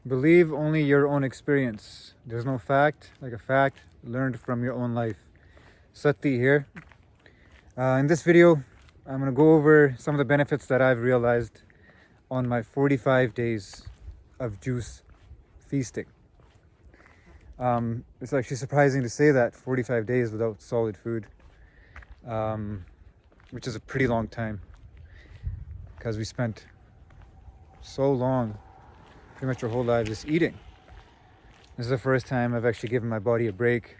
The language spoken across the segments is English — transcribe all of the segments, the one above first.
Believe only your own experience. There's no fact like a fact learned from your own life. Sati here. In this video, I'm going to go over some of the benefits that I've realized on my 45 days of juice feasting. It's actually surprising to say that 45 days without solid food, which is a pretty long time because we spent so long, pretty much our whole lives, just eating. This is the first time I've actually given my body a break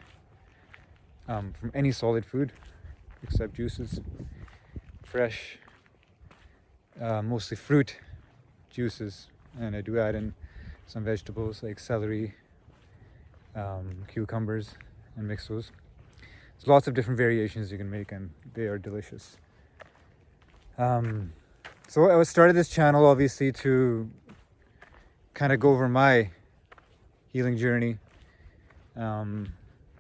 from any solid food except juices, fresh, mostly fruit juices, and I do add in some vegetables like celery, cucumbers, and mix those. There's lots of different variations you can make, and they are delicious. So I started this channel obviously to kind of go over my healing journey and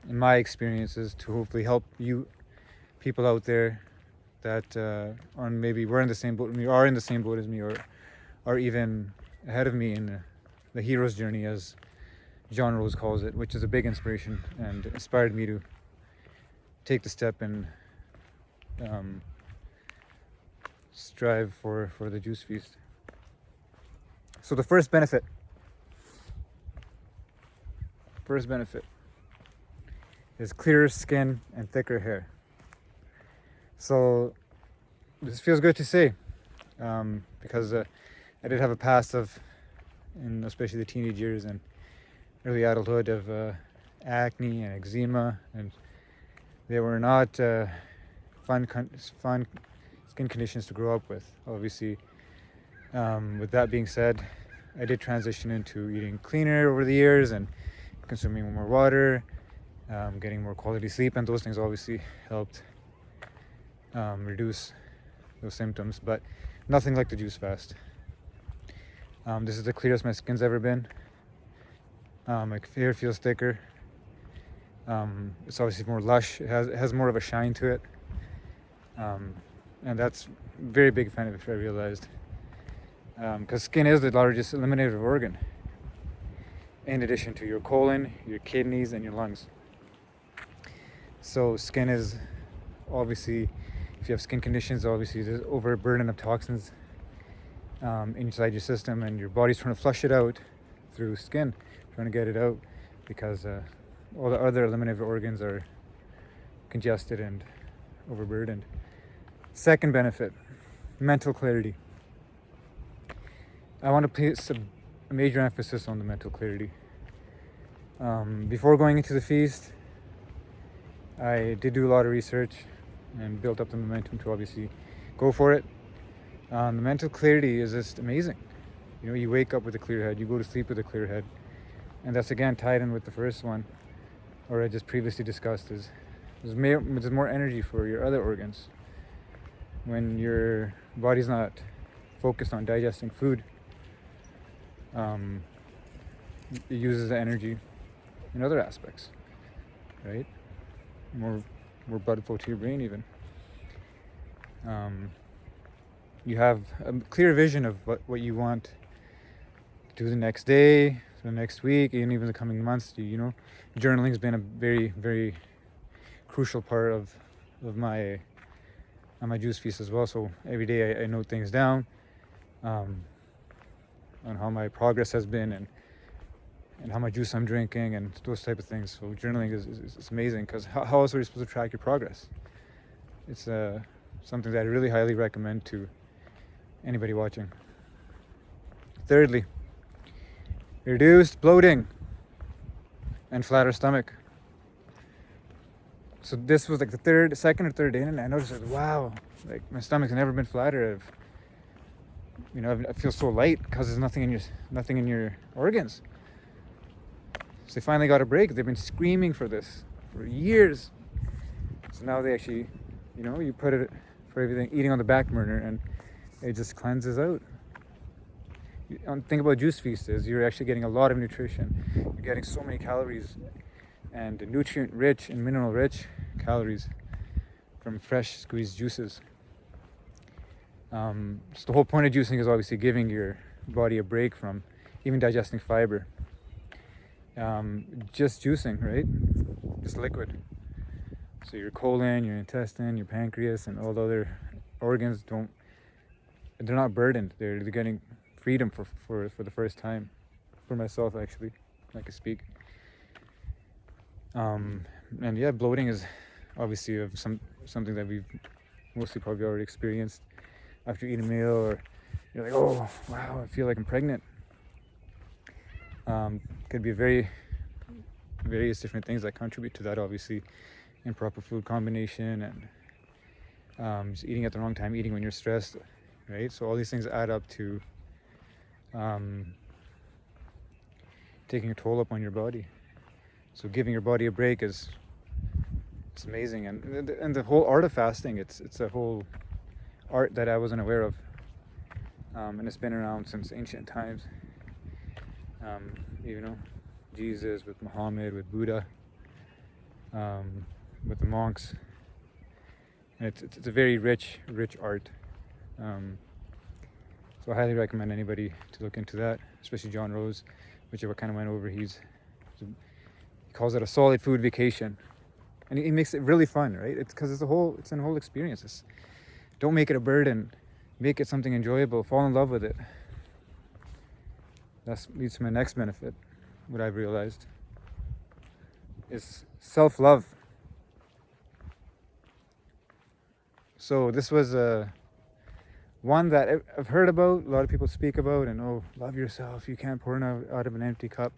my experiences to hopefully help you people out there that maybe we're in the same boat, are in the same boat as me, or are even ahead of me in the hero's journey, as John Rose calls it, which is a big inspiration and inspired me to take the step and strive for the juice feast. So the first benefit is clearer skin and thicker hair. So this feels good to say because I did have a past of, in especially the teenage years and early adulthood, of acne and eczema, and they were not fun skin conditions to grow up with. Obviously, with that being said, I did transition into eating cleaner over the years and consuming more water, getting more quality sleep, and those things obviously helped reduce those symptoms, but nothing like the juice fast. This is the clearest my skin's ever been. My hair feels thicker. It's obviously more lush. It has more of a shine to it, and that's very big fan of it, I realized, because skin is the largest eliminative organ, in addition to your colon, your kidneys, and your lungs. So skin is obviously, if you have skin conditions, obviously there's overburden of toxins inside your system, and your body's trying to flush it out through skin, trying to get it out, because all the other eliminative organs are congested and overburdened. Second benefit, mental clarity. I want to place a major emphasis on the mental clarity. Before going into the feast, I did do a lot of research and built up the momentum to obviously go for it. The mental clarity is just amazing. You know, you wake up with a clear head, you go to sleep with a clear head, and that's again tied in with the first one, or I just previously discussed, is there's more energy for your other organs. When your body's not focused on digesting food, it uses the energy in other aspects, right? More blood flow to your brain even. You have a clear vision of what you want to do the next day, the next week, and even the coming months. You know, journaling's been a very, very crucial part of my juice feast as well. So every day I note things down on how my progress has been and how much juice I'm drinking and those type of things. So journaling is amazing, because how else are you supposed to track your progress? It's something that I really highly recommend to anybody watching. Thirdly, reduced bloating and flatter stomach. So this was like the second or third day, and I noticed, like, wow, like my stomach's never been flatter. I feel so light because there's nothing in your organs. So they finally got a break. They've been screaming for this for years. So now they actually, you put it for everything, eating on the back burner, and it just cleanses out. Think about juice feast is you're actually getting a lot of nutrition. You're getting so many calories and nutrient rich and mineral rich calories from fresh squeezed juices. So the whole point of juicing is obviously giving your body a break from even digesting fiber. Just juicing, right? Just liquid. So your colon, your intestine, your pancreas, and all the other organs they're not burdened. They're getting freedom for the first time. For myself, actually, I can speak. And yeah, bloating is obviously something that we've mostly probably already experienced after eating a meal, or you're like, oh wow, I feel like I'm pregnant. Could be various different things that contribute to that, obviously. Improper food combination, and just eating at the wrong time, eating when you're stressed, right? So all these things add up to taking a toll up on your body. So giving your body a break it's amazing, and the whole art of fasting, it's a whole art that I wasn't aware of, and it's been around since ancient times. Jesus, with Muhammad, with Buddha, with the monks, and it's a very rich art. So I highly recommend anybody to look into that, especially John Rose, whichever kind of went over. He calls it a solid food vacation, and he makes it really fun, right? It's because it's a whole experience. Don't make it a burden, make it something enjoyable. Fall in love with it. That leads to my next benefit. What I've realized is self-love. So this was one that I've heard about, a lot of people speak about, and love yourself. You can't pour out of an empty cup.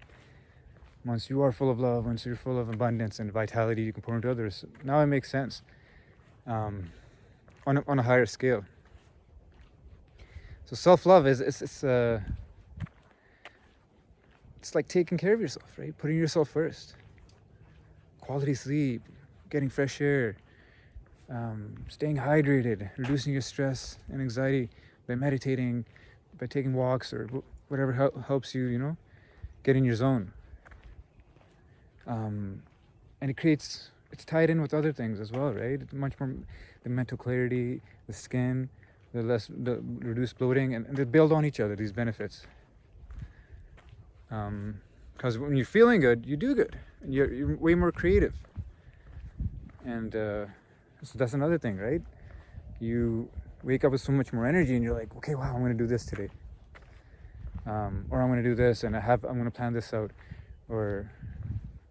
Once you are full of love, once you're full of abundance and vitality, you can pour into others. Now it makes sense on a higher scale. So self-love it's like taking care of yourself, right? Putting yourself first. Quality sleep, getting fresh air, staying hydrated, reducing your stress and anxiety by meditating, by taking walks, or whatever helps you, get in your zone. And it's tied in with other things as well, right? It's much more the mental clarity, the skin, the reduced bloating, and they build on each other, these benefits. Because when you're feeling good, you do good, and you're way more creative. And so that's another thing, right? You wake up with so much more energy, and you're like, okay, wow, I'm going to do this today, or I'm going to do this, and I'm going to plan this out, or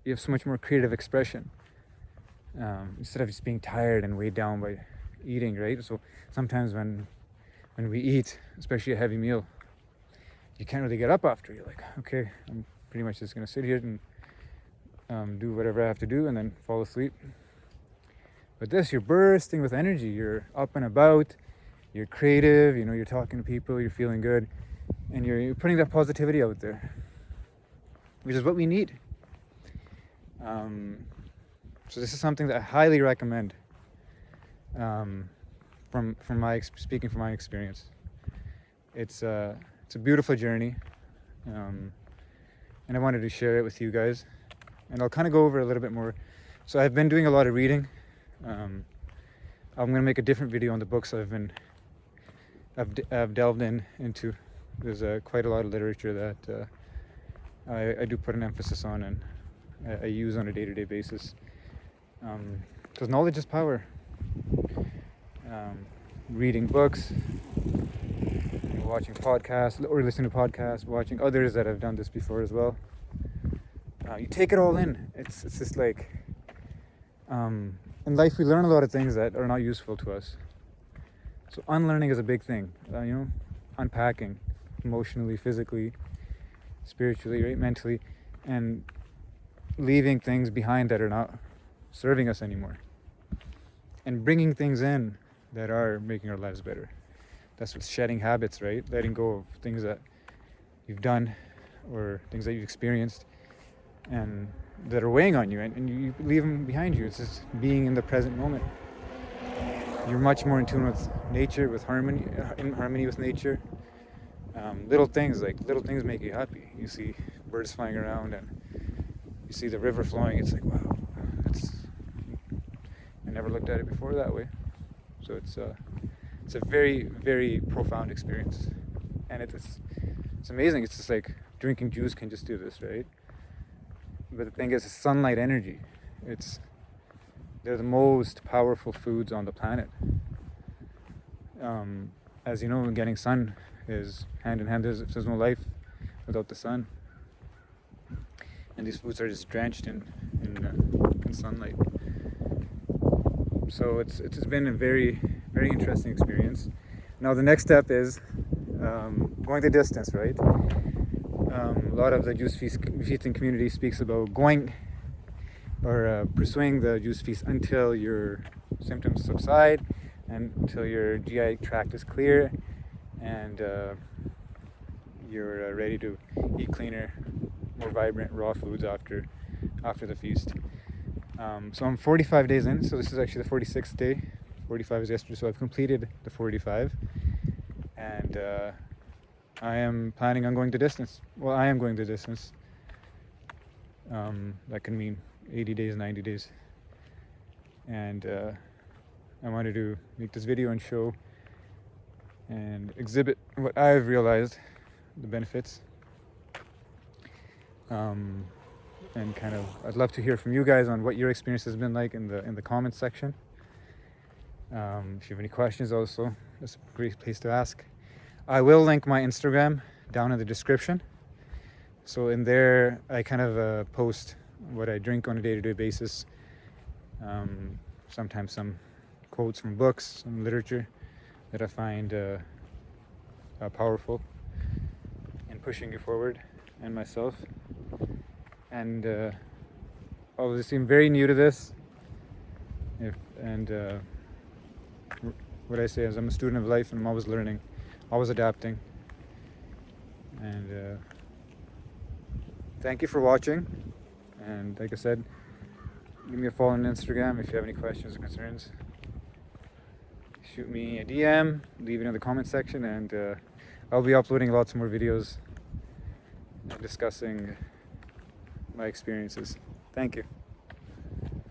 you have so much more creative expression instead of just being tired and weighed down by eating, right? So sometimes when we eat, especially a heavy meal, you can't really get up after. You're like, okay, I'm pretty much just going to sit here and do whatever I have to do and then fall asleep. But this, you're bursting with energy. You're up and about. You're creative. You're talking to people. You're feeling good. And you're putting that positivity out there, which is what we need. So this is something that I highly recommend speaking from my experience. It's a beautiful journey, and I wanted to share it with you guys, and I'll kind of go over a little bit more. So I've been doing a lot of reading. I'm going to make a different video on the books I've delved into. There's quite a lot of literature that I do put an emphasis on, and I use on a day-to-day basis, because knowledge is power. Reading books, watching podcasts, or listening to podcasts, watching others that have done this before as well. You take it all in. It's just like, in life we learn a lot of things that are not useful to us. So unlearning is a big thing. Unpacking emotionally, physically, spiritually, right, mentally, and leaving things behind that are not serving us anymore, and bringing things in that are making our lives better. That's what shedding habits, right? Letting go of things that you've done or things that you've experienced and that are weighing on you, and you leave them behind you. It's just being in the present moment. You're much more in tune with nature, in harmony with nature. Little things make you happy. You see birds flying around and you see the river flowing. It's like, wow, I never looked at it before that way. So it's a very, very profound experience, and it's amazing. It's just like drinking juice can just do this, right? But the thing is, it's sunlight energy. They're the most powerful foods on the planet. As you know, getting sun is hand in hand. There's no life without the sun, and these foods are just drenched in sunlight. So it's been a very, very interesting experience. Now the next step is going the distance, right? A lot of the juice feasting community speaks about going or pursuing the juice feast until your symptoms subside and until your GI tract is clear and you're ready to eat cleaner, more vibrant raw foods after the feast. So I'm 45 days in, so this is actually the 46th day. 45 is yesterday, so I've completed the 45, and I am planning on going the distance. Well, I am going the distance. That can mean 80 days, 90 days. And I wanted to make this video and show and exhibit what I've realized, the benefits. And kind of, I'd love to hear from you guys on what your experience has been like in the comments section. If you have any questions also, that's a great place to ask. I will link my Instagram down in the description. So in there, I kind of post what I drink on a day-to-day basis. Sometimes some quotes from books, some literature that I find powerful in pushing you forward, and myself. And obviously I'm very new to this. What I say is I'm a student of life and I'm always learning, always adapting. And thank you for watching. And like I said, give me a follow on Instagram if you have any questions or concerns. Shoot me a DM, leave it in the comment section, and I'll be uploading lots more videos discussing my experiences. Thank you.